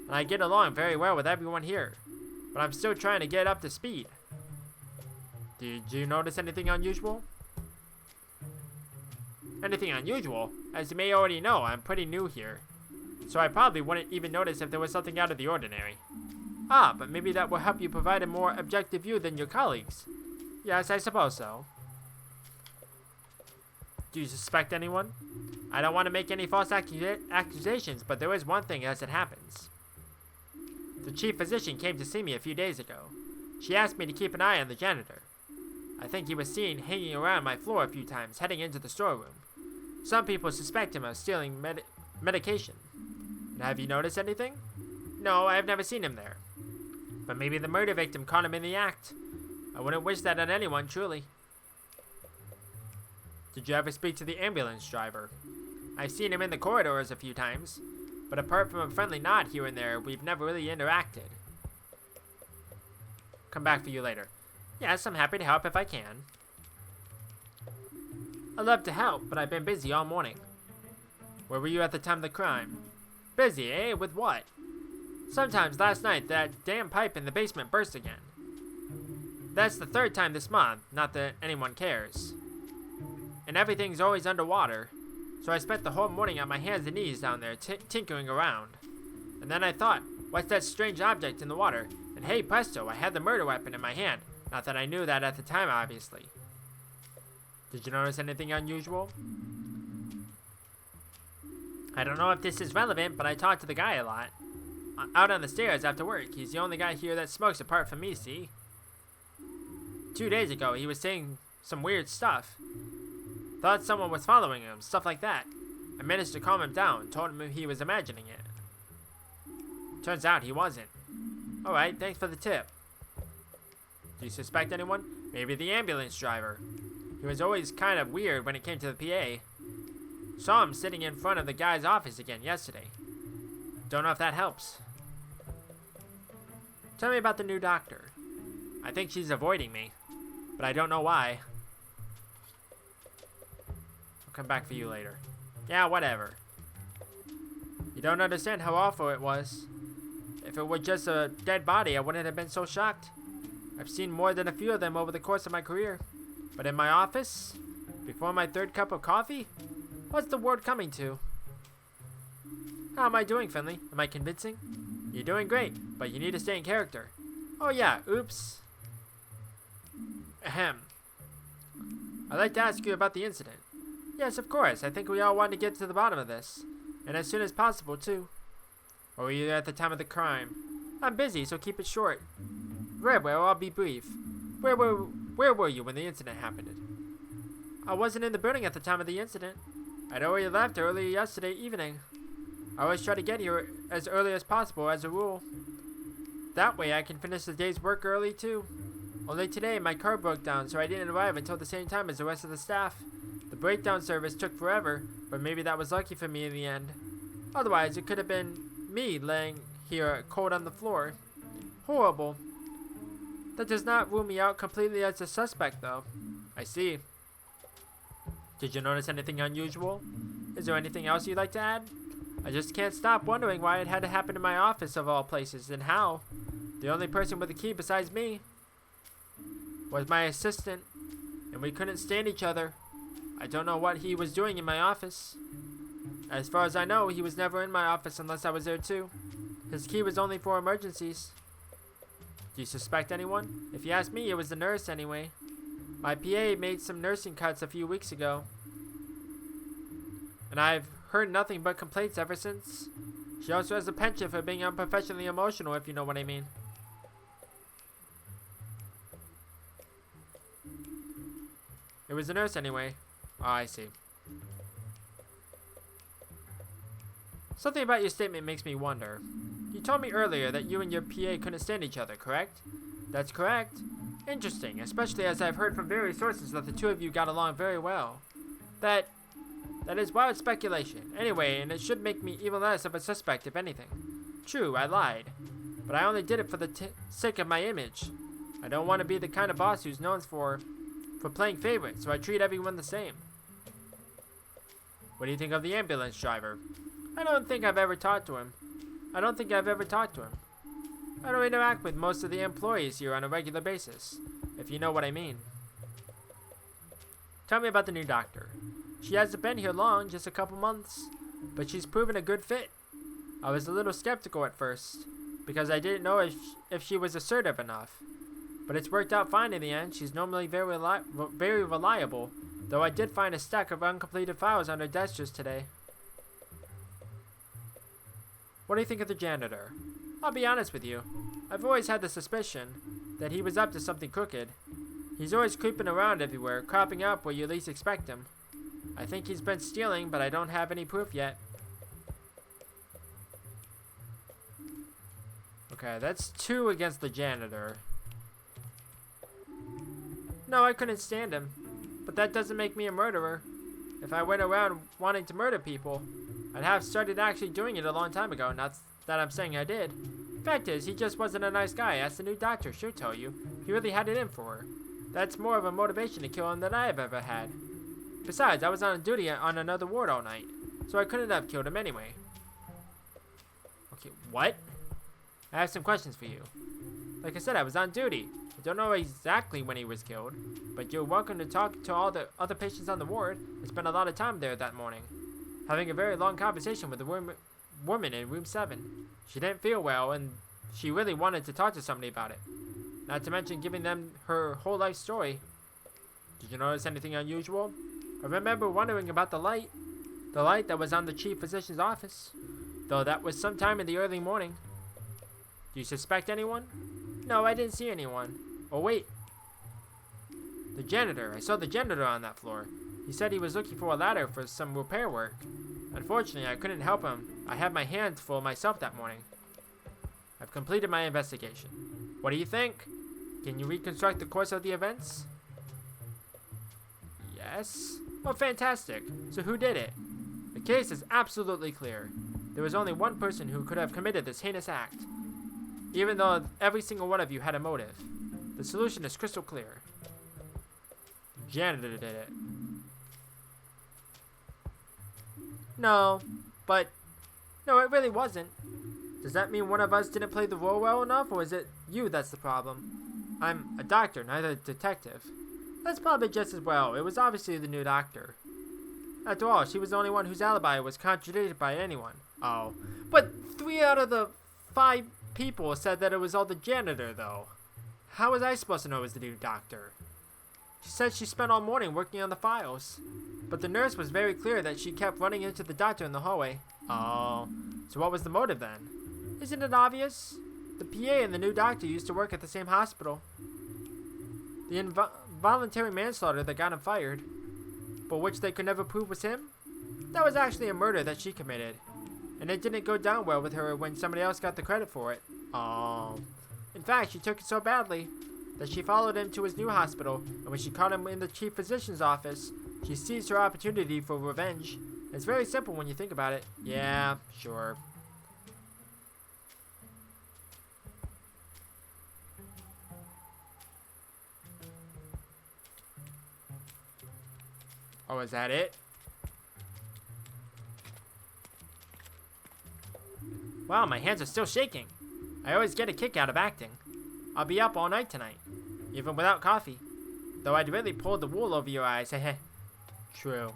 and I get along very well with everyone here, but I'm still trying to get up to speed. Did you notice anything unusual? Anything unusual? As you may already know, I'm pretty new here, so I probably wouldn't even notice if there was something out of the ordinary. Ah, but maybe that will help you provide a more objective view than your colleagues. Yes, I suppose so. Do you suspect anyone? I don't want to make any false accusations, but there is one thing as it happens. The chief physician came to see me a few days ago. She asked me to keep an eye on the janitor. I think he was seen hanging around my floor a few times heading into the storeroom. Some people suspect him of stealing medication. And have you noticed anything? No, I have never seen him there. But maybe the murder victim caught him in the act. I wouldn't wish that on anyone, truly. Did you ever speak to the ambulance driver? I've seen him in the corridors a few times, but apart from a friendly nod here and there, we've never really interacted. Come back for you later. Yes, I'm happy to help if I can. I'd love to help, but I've been busy all morning. Where were you at the time of the crime? Busy, eh? With what? Sometimes last night, that damn pipe in the basement burst again. That's the third time this month, not that anyone cares. And everything's always underwater, so I spent the whole morning on my hands and knees down there tinkering around. And then I thought, what's that strange object in the water? And hey presto, I had the murder weapon in my hand. Not that I knew that at the time, obviously. Did you notice anything unusual? I don't know if this is relevant, but I talked to the guy a lot. Out on the stairs after work. He's the only guy here that smokes apart from me, see? 2 days ago, he was saying some weird stuff. Thought someone was following him, stuff like that. I managed to calm him down, told him he was imagining it. Turns out he wasn't. Alright, thanks for the tip. Do you suspect anyone? Maybe the ambulance driver. He was always kind of weird when it came to the PA. Saw him sitting in front of the guy's office again yesterday. Don't know if that helps. Tell me about the new doctor. I think she's avoiding me, but I don't know why. I'll come back for you later. Yeah, whatever. You don't understand how awful it was. If it were just a dead body, I wouldn't have been so shocked. I've seen more than a few of them over the course of my career. But in my office, before my third cup of coffee, what's the world coming to? How am I doing, Finley? Am I convincing? You're doing great, but you need to stay in character. Oh yeah, oops. Ahem. I'd like to ask you about the incident. Yes, of course. I think we all want to get to the bottom of this. And as soon as possible, too. Where were you at the time of the crime? I'm busy, so keep it short. Very well, I'll be brief. Where were you when the incident happened? I wasn't in the building at the time of the incident. I'd already left early yesterday evening. I always try to get here as early as possible as a rule. That way I can finish the day's work early too. Only today my car broke down, so I didn't arrive until the same time as the rest of the staff. The breakdown service took forever, but maybe that was lucky for me in the end. Otherwise, it could have been me laying here cold on the floor. Horrible. That does not rule me out completely as a suspect, though. I see. Did you notice anything unusual? Is there anything else you'd like to add? I just can't stop wondering why it had to happen in my office of all places, and how. The only person with a key besides me was my assistant, and we couldn't stand each other. I don't know what he was doing in my office. As far as I know, he was never in my office unless I was there too. His key was only for emergencies. Do you suspect anyone? If you ask me, it was the nurse anyway. My PA made some nursing cuts a few weeks ago, and I've heard nothing but complaints ever since. She also has a penchant for being unprofessionally emotional, if you know what I mean. It was a nurse anyway. Oh, I see. Something about your statement makes me wonder. You told me earlier that you and your PA couldn't stand each other, correct? That's correct. Interesting, especially as I've heard from various sources that the two of you got along very well. That is wild speculation. Anyway, and it should make me even less of a suspect, if anything. True, I lied. but I only did it for the sake of my image. I don't want to be the kind of boss who's known for playing favorite, so I treat everyone the same. What do you think of the ambulance driver? I don't think I've ever talked to him. I don't interact with most of the employees here on a regular basis, if you know what I mean. Tell me about the new doctor. She hasn't been here long, just a couple months, but she's proven a good fit. I was a little skeptical at first, because I didn't know if she was assertive enough. But it's worked out fine in the end. She's normally very reliable, though I did find a stack of uncompleted files on her desk just today. What do you think of the janitor? I'll be honest with you. I've always had the suspicion that he was up to something crooked. He's always creeping around everywhere, cropping up where you least expect him. I think he's been stealing, but I don't have any proof yet. Okay, that's 2 against the janitor. No, I couldn't stand him. But that doesn't make me a murderer. If I went around wanting to murder people, I'd have started actually doing it a long time ago, not that I'm saying I did. Fact is, he just wasn't a nice guy. As the new doctor, she'll tell you. He really had it in for her. That's more of a motivation to kill him than I have ever had. Besides, I was on duty on another ward all night, so I couldn't have killed him anyway. Okay, what? I have some questions for you. Like I said, I was on duty. I don't know exactly when he was killed, but you're welcome to talk to all the other patients on the ward. I spent a lot of time there that morning, having a very long conversation with the woman in room 7. She didn't feel well, and she really wanted to talk to somebody about it. Not to mention giving them her whole life story. Did you notice anything unusual? I remember wondering about the light that was on the chief physician's office, though that was sometime in the early morning. Do you suspect anyone? No, I didn't see anyone. Oh, wait. The janitor. I saw the janitor on that floor. He said he was looking for a ladder for some repair work. Unfortunately, I couldn't help him. I had my hands full myself that morning. I've completed my investigation. What do you think? Can you reconstruct the course of the events? Yes. Well, fantastic. So who did it? The case is absolutely clear. There was only one person who could have committed this heinous act, even though every single one of you had a motive. The solution is crystal clear. Janitor did it. No, it really wasn't. Does that mean one of us didn't play the role well enough, or is it you that's the problem? I'm a doctor, not a detective. That's probably just as well. It was obviously the new doctor. After all, she was the only one whose alibi was contradicted by anyone. Oh, but 3 out of the 5 people said that it was all the janitor, though. How was I supposed to know it was the new doctor? She said she spent all morning working on the files, but the nurse was very clear that she kept running into the doctor in the hallway. Oh, so what was the motive then? Isn't it obvious? The PA and the new doctor used to work at the same hospital. The involuntary manslaughter that got him fired, but which they could never prove was him, that was actually a murder that she committed, and it didn't go down well with her when somebody else got the credit for it. Oh. In fact, she took it so badly that she followed him to his new hospital, and when she caught him in the chief physician's office, she seized her opportunity for revenge. It's very simple when you think about it. Yeah, sure. Oh, is that it? Wow, my hands are still shaking. I always get a kick out of acting. I'll be up all night tonight, even without coffee. Though I'd really pulled the wool over your eyes, heh. True.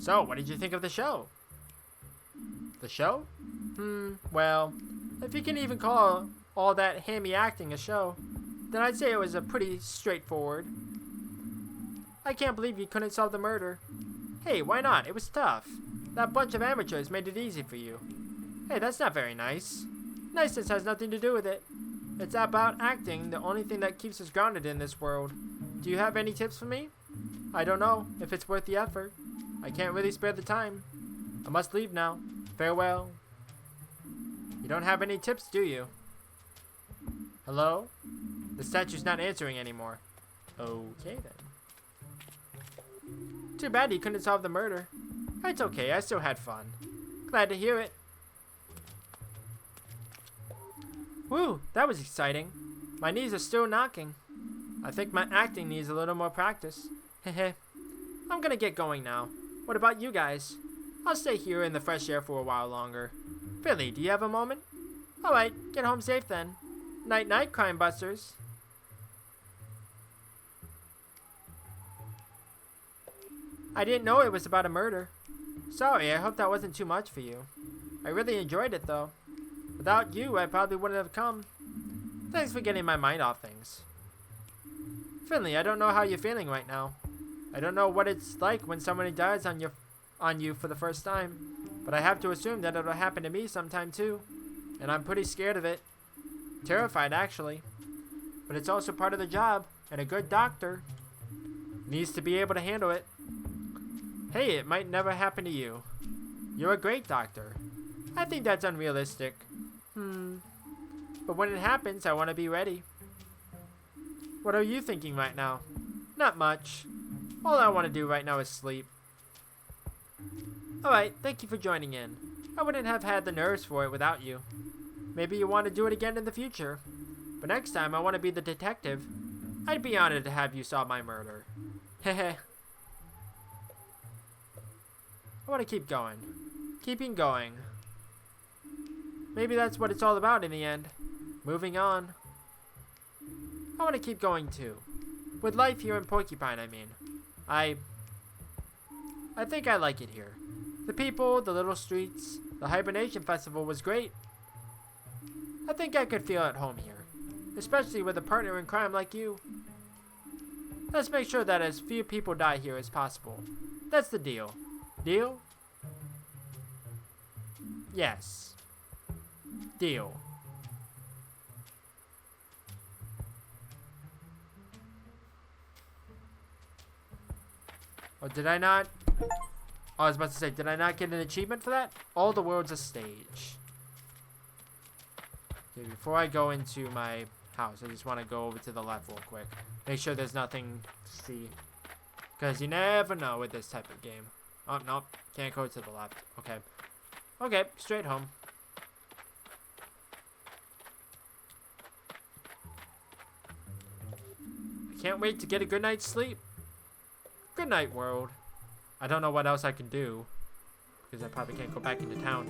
So, what did you think of the show? The show? Well, if you can even call all that hammy acting a show, then I'd say it was a pretty straightforward. I can't believe you couldn't solve the murder. Hey, why not? It was tough. That bunch of amateurs made it easy for you. Hey, that's not very nice. Niceness has nothing to do with it. It's about acting, the only thing that keeps us grounded in this world. Do you have any tips for me? I don't know if it's worth the effort. I can't really spare the time. I must leave now. Farewell. You don't have any tips, do you? Hello? The statue's not answering anymore. Okay then. Too bad he couldn't solve the murder. It's okay, I still had fun. Glad to hear it. Woo, that was exciting. My knees are still knocking. I think my acting needs a little more practice. Hehe. I'm gonna get going now. What about you guys? I'll stay here in the fresh air for a while longer. Finley, do you have a moment? Alright, get home safe then. Night night, crime busters. I didn't know it was about a murder. Sorry, I hope that wasn't too much for you. I really enjoyed it though. Without you, I probably wouldn't have come. Thanks for getting my mind off things. Finley, I don't know how you're feeling right now. I don't know what it's like when somebody dies on you for the first time, but I have to assume that it'll happen to me sometime too. And I'm pretty scared of it. Terrified, actually. But it's also part of the job, and a good doctor needs to be able to handle it. Hey, it might never happen to you. You're a great doctor. I think that's unrealistic. But when it happens, I want to be ready. What are you thinking right now? Not much. All I want to do right now is sleep. Alright, thank you for joining in. I wouldn't have had the nerves for it without you. Maybe you want to do it again in the future. But next time I want to be the detective. I'd be honored to have you solve my murder. Heh. I want to keep going. Keeping going. Maybe that's what it's all about in the end. Moving on. I want to keep going too. With life here in Porcupine, I mean. I think I like it here. The people, the little streets, the hibernation festival was great. I think I could feel at home here. Especially with a partner in crime like you. Let's make sure that as few people die here as possible. That's the deal. Deal? Yes. Deal. Oh, did I not? Oh, I was about to say, did I not get an achievement for that? All the world's a stage. Okay, before I go into my house, I just want to go over to the left real quick. Make sure there's nothing to see. Because you never know with this type of game. Oh, nope. Can't go to the left. Okay. Okay, straight home. I can't wait to get a good night's sleep. Good night, world. I don't know what else I can do. Because I probably can't go back into town.